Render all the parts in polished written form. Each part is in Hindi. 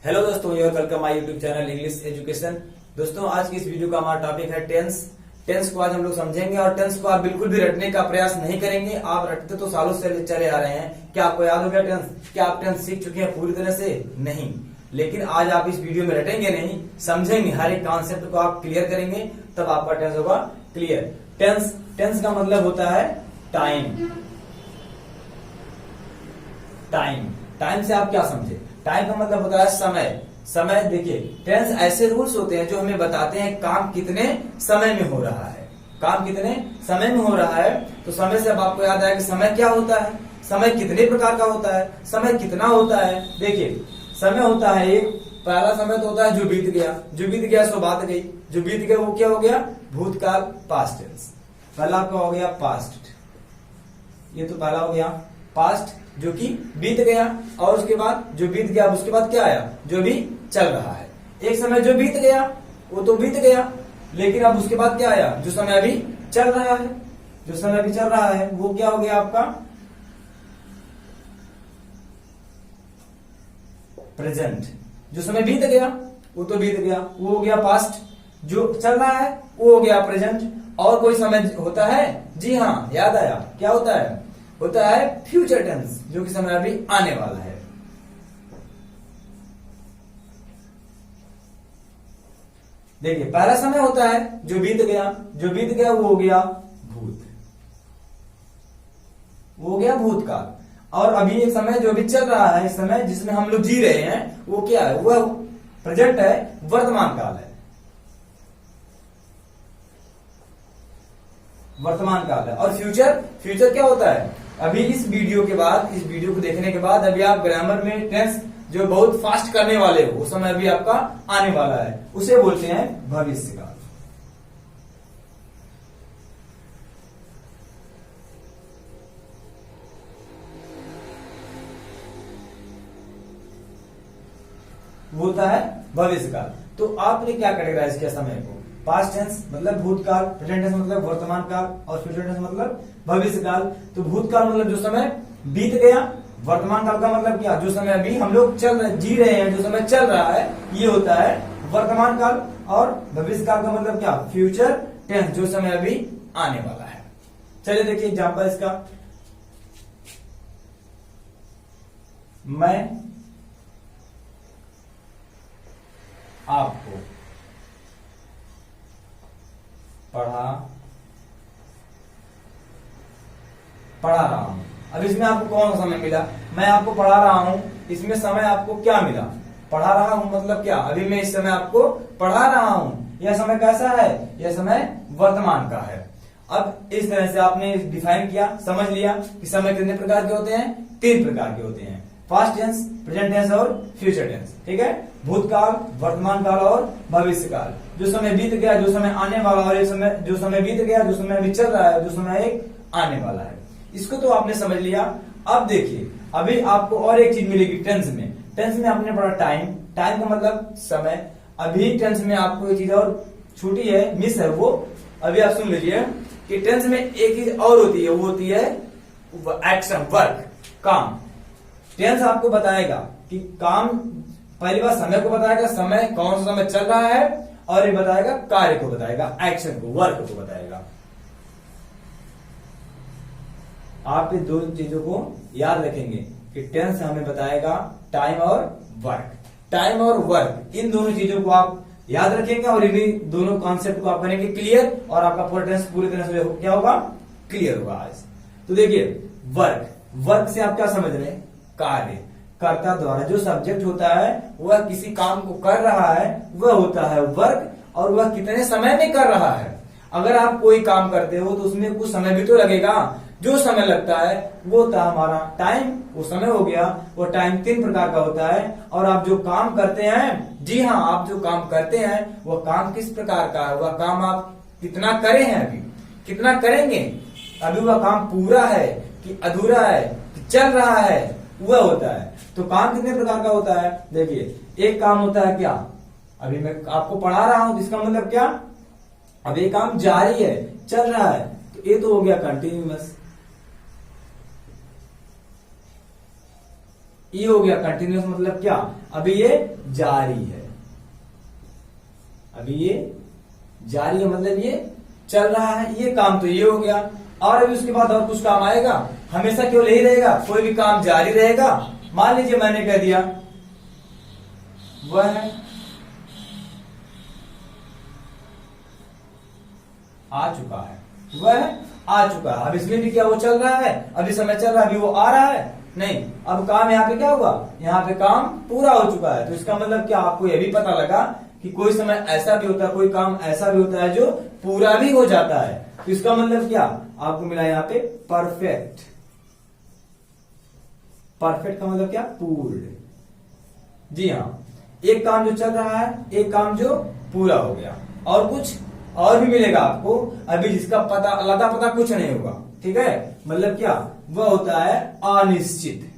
हेलो दोस्तों, your welcome my YouTube channel English education. दोस्तों, आज की इस वीडियो का हमारा टॉपिक है टेंस। टेंस को आज हम लोग समझेंगे और टेंस को आप बिल्कुल भी रटने का प्रयास नहीं करेंगे। आप रटते तो सालों से चले आ रहे हैं। क्या आपको याद हो गया टेंस? क्या आप टेंस सीख चुके हैं पूरी तरह से? नहीं। लेकिन आज आप इस वीडियो में रटेंगे नहीं, समझेंगे, हर एक कॉन्सेप्ट को आप क्लियर करेंगे, तब आपका टेंस होगा क्लियर। टेंस टेंस का मतलब होता है टाइम। टाइम टाइम से आप क्या समझे? टाइम का मतलब होता है समय। समय देखिए, टेंस ऐसे रूल्स होते हैं जो हमें बताते हैं काम कितने समय में हो रहा है। काम कितने समय में हो रहा है, तो समय से अब आपको याद आया कि समय क्या होता है, समय कितने प्रकार का होता है, समय कितना होता है। देखिए, समय होता है एक, पहला समय तो होता है जो बीत गया। जो बीत गया सो बात गई। जो बीत गया वो क्या हो गया? भूतकाल, पास्ट टेंस। पहला आपका हो गया पास्ट, ये तो पहला हो गया पास्ट जो कि बीत गया। और उसके बाद जो बीत गया, उसके बाद क्या आया? जो भी चल रहा है। एक समय जो बीत गया वो तो बीत गया, लेकिन अब उसके बाद क्या आया? जो समय अभी चल रहा है। जो समय अभी चल रहा है वो क्या हो गया आपका? प्रेजेंट। जो समय बीत गया वो तो बीत गया, वो हो गया पास्ट। जो चल रहा है वो हो गया प्रेजेंट। और कोई समय होता है? जी हाँ, याद आया। क्या होता है? होता है फ्यूचर टेंस, जो कि समय अभी आने वाला है। देखिए, पहला समय होता है जो बीत गया। जो बीत गया वो हो गया भूत, वो हो गया भूतकाल। और अभी एक समय जो भी चल रहा है, इस समय जिसमें हम लोग जी रहे हैं, वो क्या है? वह प्रेजेंट है, वर्तमान काल है। वर्तमान काल है। और फ्यूचर, फ्यूचर क्या होता है? अभी इस वीडियो के बाद, इस वीडियो को देखने के बाद अभी आप ग्रामर में टेंस जो बहुत फास्ट करने वाले हो, वो समय अभी आपका आने वाला है, उसे बोलते हैं भविष्य काल। वो होता है भविष्य काल। तो आपने क्या कैटेगराइज किया समय को? पास्ट टेंस मतलब भूतकाल, प्रेजेंट टेंस मतलब वर्तमान काल, और फ्यूचर टेंस मतलब भविष्य काल। तो भूतकाल मतलब जो समय बीत गया। वर्तमान काल का मतलब क्या? जो समय अभी हम लोग जी रहे हैं, जो समय चल रहा है, ये होता है वर्तमान काल। और भविष्य काल का मतलब क्या? फ्यूचर टेंस, जो समय अभी आने वाला है। चलिए देखिए एग्जाम्पल इसका। मैं आपको पढ़ा रहा हूं। अब इसमें आपको कौन सा समय मिला? मैं आपको पढ़ा रहा हूं, इसमें समय आपको क्या मिला? पढ़ा रहा हूं मतलब क्या? अभी मैं इस समय आपको पढ़ा रहा हूं। यह समय कैसा है? यह समय वर्तमान का है। अब इस तरह से आपने डिफाइन किया, समझ लिया कि समय कितने प्रकार के होते हैं? 3 प्रकार के होते हैं, पास्ट टेंस, प्रेजेंट टेंस और फ्यूचर टेंस। ठीक है? भूतकाल, वर्तमान काल और भविष्य काल। जो समय बीत गया, जो समय आने वाला, और ये समय जो समय बीत गया, जो समय अभी चल रहा है, जो समय एक आने वाला है। इसको तो आपने समझ लिया। अब देखिए, अभी आपको और एक चीज मिलेगी टेंस में। टेंस में आपने पढ़ा टाइम। टाइम का मतलब समय। अभी टेंस में आपको एक चीज और छूटी है, मिस है, वो अभी आप सुन लीजिए कि टेंस में एक चीज और होती है, वो होती है एक्शन, वर्क, काम। टेंस आपको बताएगा कि काम, पहली बार समय को बताएगा, समय कौन सा समय चल रहा है, और ये बताएगा कार्य को बताएगा, एक्शन को, वर्क को बताएगा। आप ये दो चीजों को याद रखेंगे कि टेंस हमें बताएगा टाइम और वर्क। टाइम और वर्क, इन दोनों चीजों को आप याद रखेंगे और इन्हीं दोनों कॉन्सेप्ट को आप करेंगे क्लियर, और आपका पूरा टेंस पूरी तरह से क्या होगा? क्लियर होगा आज। तो देखिए, वर्क, वर्क से आप क्या समझ रहे हैं? कार्य, कर्ता द्वारा जो सब्जेक्ट होता है वह किसी काम को कर रहा है, वह होता है वर्क। और वह कितने समय में कर रहा है। अगर आप कोई काम करते हो तो उसमें कुछ समय भी तो लगेगा। जो समय लगता है वो होता है हमारा टाइम, वो समय हो गया। वो टाइम 3 प्रकार का होता है। और आप जो काम करते हैं, जी हाँ, आप जो काम करते हैं वह काम किस प्रकार का है? वह काम आप कितना करे हैं, अभी कितना करेंगे, अभी वह काम पूरा है कि अधूरा है कि चल रहा है, वह होता है। तो काम कितने प्रकार का होता है? देखिए, एक काम होता है क्या? अभी मैं आपको पढ़ा रहा हूं, इसका मतलब क्या? अब ये काम जारी है, चल रहा है, तो ये तो हो गया कंटिन्यूअस। ये हो गया कंटिन्यूअस, मतलब क्या, अभी ये जारी है, अभी ये जारी है, मतलब ये चल रहा है, ये काम तो ये हो गया। और अभी उसके बाद और कुछ काम आएगा? हमेशा केवल यही रहेगा? कोई भी काम जारी रहेगा? मान लीजिए मैंने कह दिया वह आ चुका है, वह आ चुका है। अब इसमें भी क्या वो चल रहा है? अभी समय चल रहा है, अभी वो आ रहा है? नहीं। अब काम यहाँ पे क्या हुआ? यहाँ पे काम पूरा हो चुका है। तो इसका मतलब क्या, आपको यह भी पता लगा कि कोई समय ऐसा भी होता है, कोई काम ऐसा भी होता है जो पूरा भी हो जाता है। तो इसका मतलब क्या आपको मिला यहाँ पे? परफेक्ट। परफेक्ट का मतलब क्या? पूर्ण। जी हाँ, एक काम जो चल रहा है, एक काम जो पूरा हो गया, और कुछ और भी मिलेगा आपको अभी, जिसका पता अलादा पता कुछ नहीं होगा। ठीक है, मतलब क्या, वह होता है अनिश्चित।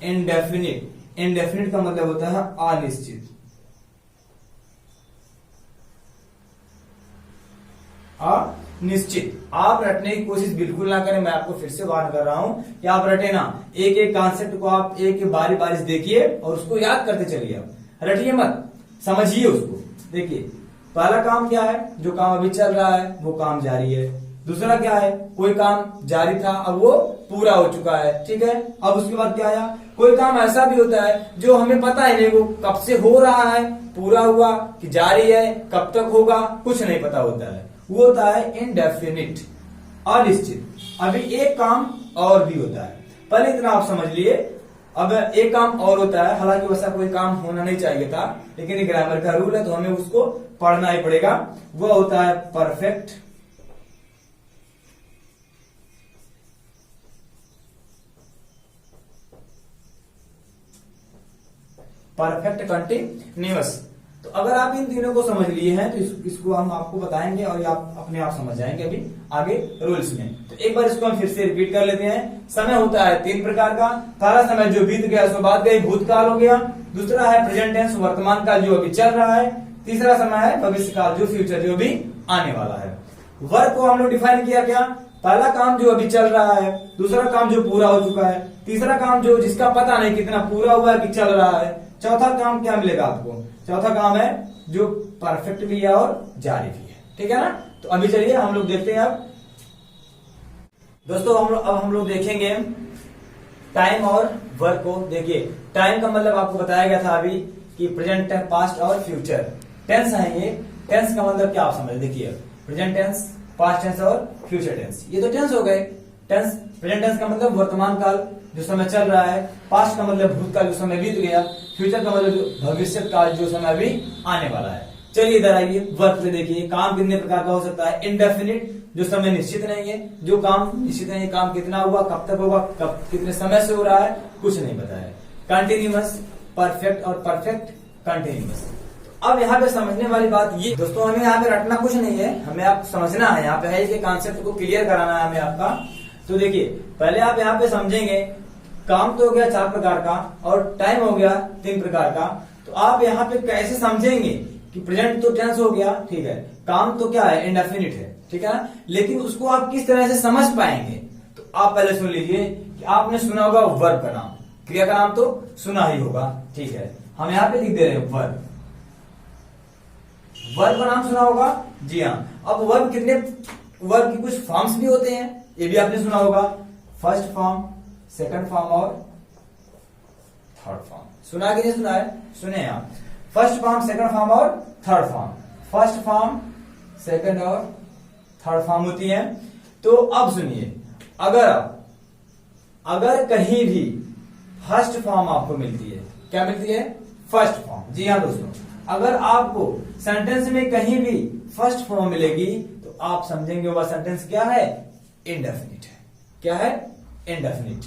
इंडेफिनिट। इंडेफिनिट का मतलब होता है अनिश्चित। निश्चित। आप रटने की कोशिश बिल्कुल ना करें, मैं आपको फिर से वार्न कर रहा हूं कि आप रटे ना। एक एक कॉन्सेप्ट को आप एक बारी बारी से देखिए और उसको याद करते चलिए। आप रटिए मत, समझिए उसको। देखिए, पहला काम क्या है? जो काम अभी चल रहा है वो काम जारी है। दूसरा क्या है? कोई काम जारी था, अब वो पूरा हो चुका है। ठीक है, अब उसके बाद क्या आया? कोई काम ऐसा भी होता है जो हमें पता ही नहीं वो कब से हो रहा है, पूरा हुआ कि जारी है, कब तक होगा, कुछ नहीं पता होता है, वो होता है इनडेफिनिट, अनिश्चित। अभी एक काम और भी होता है, पहले इतना आप समझ लिए। अब एक काम और होता है, हालांकि वैसा कोई काम होना नहीं चाहिए था, लेकिन ये ग्रामर का रूल है तो हमें उसको पढ़ना ही पड़ेगा। वो होता है परफेक्ट। Perfect continuous. तो अगर आप इन तीनों को समझ लिए हैं तो इसको हम आपको बताएंगे और आप अपने आप समझ जाएंगे अभी आगे रूल्स में। तो एक बार इसको हम फिर से रिपीट कर लेते हैं। समय होता है 3 प्रकार का। पहला समय जो बीत गया सो बात गई, भूतकाल हो गया। दूसरा है प्रेजेंट टेंस, वर्तमान काल जो अभी चल रहा है। तीसरा समय है भविष्य काल, जो फ्यूचर, जो भी आने वाला है। वर्क को हम लोग डिफाइन किया क्या? पहला काम जो अभी चल रहा है, दूसरा काम जो पूरा हो चुका है, तीसरा काम जो जिसका पता नहीं कितना पूरा हुआ है कि चल रहा है, चौथा काम क्या मिलेगा आपको? चौथा काम है जो परफेक्ट भी है और जारी भी है। ठीक है ना? तो अभी चलिए हम लोग देखते हैं। अब दोस्तों अब हम लोग देखेंगे टाइम और वर्क को। देखिए, टाइम का मतलब आपको बताया गया था अभी कि प्रेजेंट, पास्ट और फ्यूचर टेंस है ये। टेंस का मतलब क्या आप समझ, देखिए प्रेजेंट टेंस, पास्ट टेंस और फ्यूचर टेंस, ये तो टेंस हो गए। टेंस, प्रेजेंट टेंस का मतलब वर्तमान काल जो समय चल रहा है, पास्ट का मतलब भूतकाल जो समय बीत गया, फ्यूचर का मतलब भविष्य काल जो समय अभी आने वाला है। चलिए इधर आइए, वर्क पे देखिए। काम कितने प्रकार का हो सकता है? इंडेफिनिट, जो समय निश्चित नहीं है, जो काम निश्चित नहीं है, काम कितना हुआ, कब तक होगा, कब कितने समय से हो रहा है, कुछ नहीं पता है। कंटिन्यूअस, परफेक्ट और परफेक्ट कंटिन्यूअस। अब यहाँ पे समझने वाली बात ये दोस्तों, हमें यहाँ पे रटना कुछ नहीं है, हमें आप समझना है। यहाँ पे है ये कॉन्सेप्ट को क्लियर कराना है हमें आपका। तो देखिए, पहले आप यहाँ पे समझेंगे काम तो हो गया 4 प्रकार का और टाइम हो गया 3 प्रकार का। तो आप यहाँ पे कैसे समझेंगे कि प्रेजेंट तो टेंस हो गया, ठीक है, काम तो क्या है? इंडेफिनिट है, ठीक है ना? लेकिन उसको आप किस तरह से समझ पाएंगे? तो आप पहले सुन लीजिए कि आपने सुना होगा वर्ब का नाम, क्रिया का नाम तो सुना ही होगा, ठीक है। हम यहाँ पे लिख दे रहे हैं वर्ब। वर्ब का नाम सुना होगा, जी हाँ। अब वर्ब कितने, वर्ब की कुछ फॉर्म्स भी होते हैं, ये भी आपने सुना होगा। फर्स्ट फॉर्म, सेकंड फॉर्म और थर्ड फॉर्म। सुना कि नहीं सुना है? सुने आप। फर्स्ट फॉर्म, सेकंड फॉर्म और third form. First form, second और थर्ड फॉर्म होती है। तो अब सुनिए, अगर कहीं भी फर्स्ट फॉर्म आपको मिलती है, क्या मिलती है? First form. जी हाँ दोस्तों, अगर आपको सेंटेंस में कहीं भी फर्स्ट फॉर्म मिलेगी तो आप समझेंगे वह सेंटेंस क्या है? इंडेफिनिट है। क्या है? इंडेफिनिट।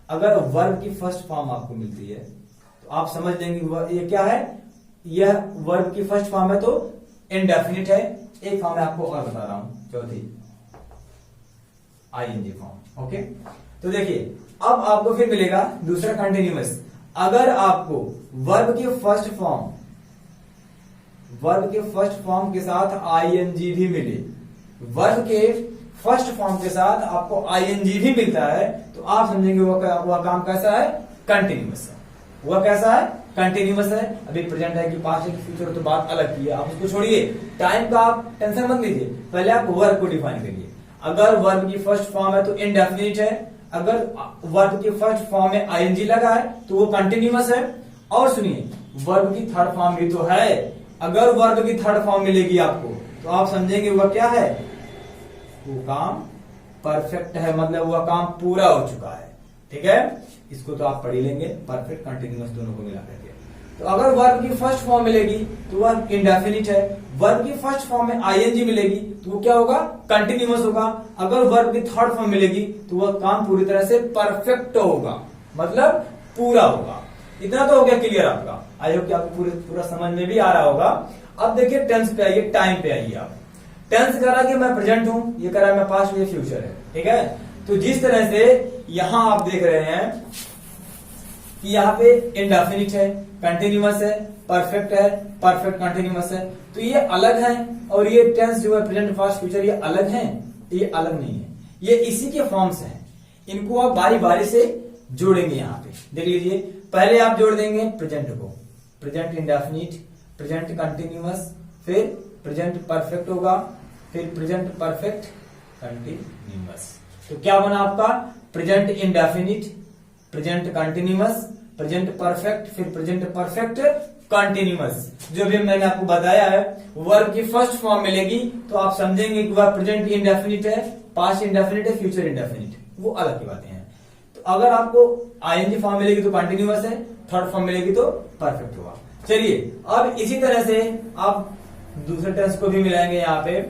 अगर वर्ब की फर्स्ट फॉर्म आपको मिलती है तो आप समझ लेंगे ये क्या है? यह वर्ब की फर्स्ट फॉर्म है तो इंडेफिनिट है। एक फॉर्म मैं आपको और बता रहा हूं, चौथी आईएनजी फॉर्म। ओके, तो देखिए अब आपको फिर मिलेगा दूसरा कंटिन्यूअस। अगर आपको वर्ब के फर्स्ट फॉर्म के साथ आईएनजी भी मिले, वर्ब के फर्स्ट फॉर्म के साथ आपको आईएनजी भी मिलता है तो आप समझेंगे वह काम कैसा है, कंटिन्यूअस है। वह कैसा है, कंटिन्यूअस है। अभी प्रेजेंट है कि पास्ट है कि फ्यूचर तो बात अलग की है, आप उसको छोड़िए। टाइम का आप टेंशन मत लीजिए, पहले आप वर्ब को डिफाइन करिए। अगर वर्ब की फर्स्ट फॉर्म है तो इनडेफिनिट है, अगर वर्ब की फर्स्ट फॉर्म में आईएनजी लगा है तो वो कंटिन्यूअस है। और सुनिए, वर्ब की थर्ड फॉर्म भी तो है। अगर वर्ब की थर्ड फॉर्म मिलेगी आपको तो आप समझेंगे वह क्या है, वो काम परफेक्ट है, मतलब वह काम पूरा हो चुका है। ठीक है, इसको तो आप पढ़ ही लेंगे, परफेक्ट कंटिन्यूअस दोनों को मिला करके। तो अगर वर्ब की फर्स्ट फॉर्म मिलेगी तो वह इंडेफिनिट है, वर्ब की फर्स्ट फॉर्म में आईएनजी मिलेगी तो वो क्या होगा, कंटिन्यूअस होगा। अगर वर्ब की थर्ड फॉर्म मिलेगी तो वह काम पूरी तरह से परफेक्ट होगा, मतलब पूरा होगा। इतना तो हो गया क्लियर आपका। आई होप कि आपको पूरा समझ में भी आ रहा होगा। अब देखिए टेंस पे आइए, टाइम पे आइए। आप टेंस करा कि मैं प्रेजेंट हूं, ये करा मैं पास्ट, ये फ्यूचर है। ठीक है, तो जिस तरह से यहां आप देख रहे हैं कि यहाँ पे इंडेफिनिट है, कंटिन्यूअस है, परफेक्ट है, परफेक्ट कंटिन्यूअस है, तो ये अलग है। और ये टेंस जो है प्रेजेंट पास्ट फ्यूचर, ये अलग है, ये अलग नहीं है, ये इसी के फॉर्म्स हैं। इनको आप बारी बारी से जोड़ेंगे। यहाँ पे देख लीजिए, पहले आप जोड़ देंगे प्रेजेंट को, प्रेजेंट इंडेफिनिट, प्रेजेंट कंटिन्यूअस, फिर प्रेजेंट परफेक्ट होगा, फिर प्रेजेंट परफेक्ट कंटिन्यूअस। तो क्या बना आपका, present indefinite, present continuous, present perfect, फिर प्रेजेंट परफेक्ट कंटिन्यूअस। जो भी मैंने आपको बताया है, वर्ब की फर्स्ट फॉर्म मिलेगी तो आप समझेंगे कि वह प्रेजेंट इंडेफिनिट है, पास्ट इंडेफिनिट है, फ्यूचर इंडेफिनिट, वो अलग की बातें हैं। तो अगर आपको आईएनजी फॉर्म मिलेगी तो कंटिन्यूअस है, थर्ड फॉर्म मिलेगी तो परफेक्ट होगा। चलिए, अब इसी तरह से आप दूसरे टेंस को भी मिलाएंगे। यहाँ पे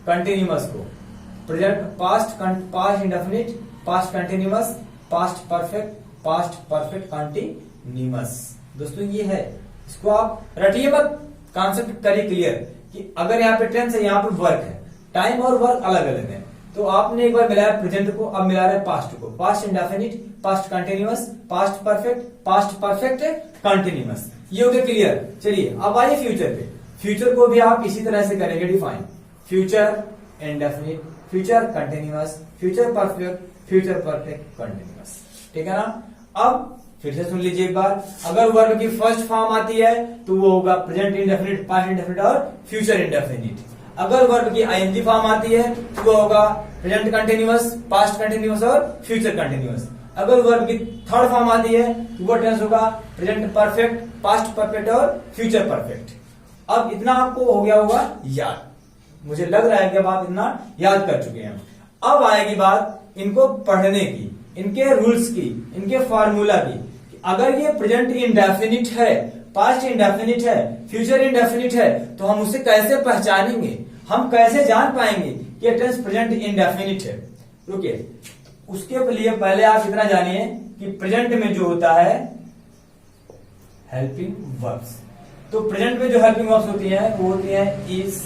कंटिन्यूअस को, present past, past indefinite, past continuous, past perfect, past perfect continuous. दोस्तों ये है, इसको आप रटिए मत, कॉन्सेप्ट करिए क्लियर कि अगर यहाँ पे टेंस है, यहाँ पे वर्क है, टाइम और वर्क अलग अलग है। तो आपने एक बार मिलाया प्रेजेंट को, अब मिला रहे पास्ट को, past indefinite, past continuous, past perfect, past perfect continuous. ये हो गया क्लियर। चलिए अब आइए फ्यूचर पे। फ्यूचर को भी आप इसी तरह से करेंगे define, future indefinite, future continuous, future perfect, future perfect continuous. ठीक है ना। अब फिर से सुन लीजिए एक बार, अगर वर्ब की फर्स्ट फॉर्म आती है तो वो होगा प्रेजेंट इंडेफिनिट, पास्ट इंडेफिनिट और फ्यूचर इंडेफिनिट। अगर वर्ब की आईएनजी फॉर्म आती है तो वो होगा प्रेजेंट कंटिन्यूअस, पास्ट कंटिन्यूअस और फ्यूचर कंटिन्यूअस। अगर वर्ब की थर्ड फॉर्म आती है तो वो टेंस होगा प्रेजेंट परफेक्ट, पास्ट परफेक्ट और फ्यूचर परफेक्ट। अब इतना आपको हो गया होगा याद, मुझे लग रहा है कि अब आप इतना याद कर चुके हैं। अब आएगी बात इनको पढ़ने की, इनके रूल्स की, इनके फॉर्मूला की। अगर ये प्रेजेंट इंडेफिनिट है, पास्ट इंडेफिनिट है, फ्यूचर इंडेफिनिट है, तो हम उसे कैसे पहचानेंगे, हम कैसे जान पाएंगे कि टेंस प्रेजेंट इंडेफिनिट है। रुकिए, उसके लिए पहले आप इतना जानिए कि प्रेजेंट में जो होता है हेल्पिंग वर्ब्स, तो प्रेजेंट में जो हेल्पिंग वर्ब्स होती हैं वो होती हैं is,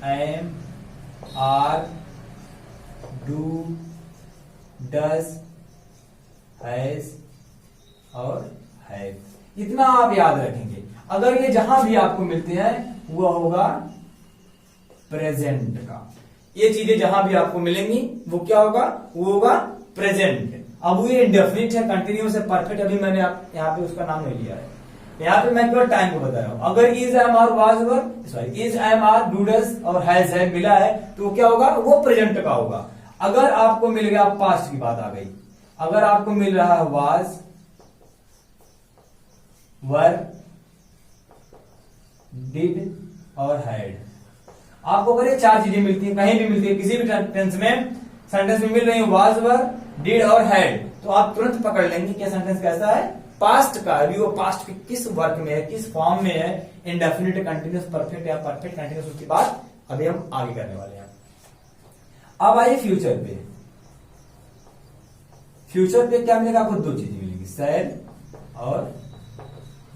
am, are, do, does, has और हैव। इतना आप याद रखेंगे। अगर ये जहां भी आपको मिलते हैं वो होगा प्रेजेंट का। ये चीजें जहां भी आपको मिलेंगी वो क्या होगा, वो होगा प्रेजेंट। अब ये इंडेफिनिट है, कंटिन्यूअस है, परफेक्ट, अभी मैंने यहाँ पे उसका नाम नहीं लिया है, यहाँ पे मैं केवल टाइम को बता रहा हूं। अगर is, am, are, was, were, sorry, is, am, are, do, does और हैज, है मिला है तो क्या होगा, वो प्रेजेंट का होगा। अगर आपको मिल गया, पास्ट की बात आ गई, अगर आपको मिल रहा है वाज, वर, डिड और हैड, आपको अगर ये चार चीजें मिलती हैं, कहीं भी मिलती है, किसी भी टेंस में, सेंटेंस में मिल रही है वाज, वर, डिड और हैड, तो आप तुरंत पकड़ लेंगे कि सेंटेंस कैसा है, पास्ट का। अभी वो पास्ट के किस वर्क में है, किस फॉर्म में है, इंडेफिनिट, कंटिन्यूअस, परफेक्ट या परफेक्ट कंटिन्यूअस, उसकी बात अभी हम आगे करने वाले हैं। अब आइए फ्यूचर पे। फ्यूचर पे क्या मिलेगा आपको, दो चीजें मिलेंगी, शैल और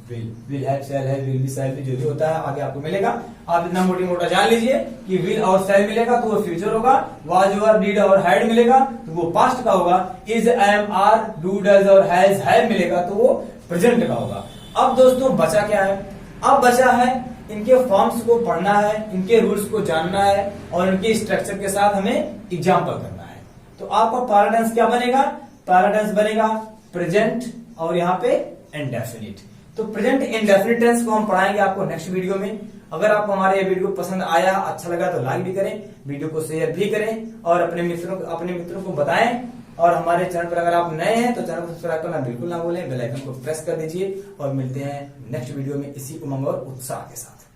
विल। विल है, शैल है, विल भी, शैल भी, जो भी होता है आगे आपको मिलेगा। आप इतना मोटी मोटा जान लीजिए कि विल और शैल मिलेगा तो वो फ्यूचर होगा, वाज, वर, डिड और हैड मिलेगा तो वो पास्ट का होगा, is, am, are, do, does और हैज, हैव मिलेगा तो वो प्रेजेंट का होगा। अब दोस्तों बचा क्या है, अब बचा है इनके फॉर्म्स को पढ़ना है, इनके रूल्स को जानना है और इनके स्ट्रक्चर के साथ हमें एग्जाम्पल करना है। तो आपका पहला टेंस क्या बनेगा? पहला टेंस बनेगा प्रेजेंट और यहाँ पे इंडेफिनिट। तो प्रेजेंट इंडेफिनिट टेंस को हम पढ़ाएंगे आपको नेक्स्ट वीडियो में। अगर आपको हमारे ये वीडियो पसंद आया, अच्छा लगा तो लाइक भी करें, वीडियो को शेयर भी करें और अपने मित्रों को बताएं। और हमारे चैनल पर अगर आप नए हैं तो चैनल को सब्सक्राइब करना बिल्कुल ना भूलें, बेल आइकन को प्रेस कर दीजिए और मिलते हैं नेक्स्ट वीडियो में इसी उमंग और उत्साह के साथ।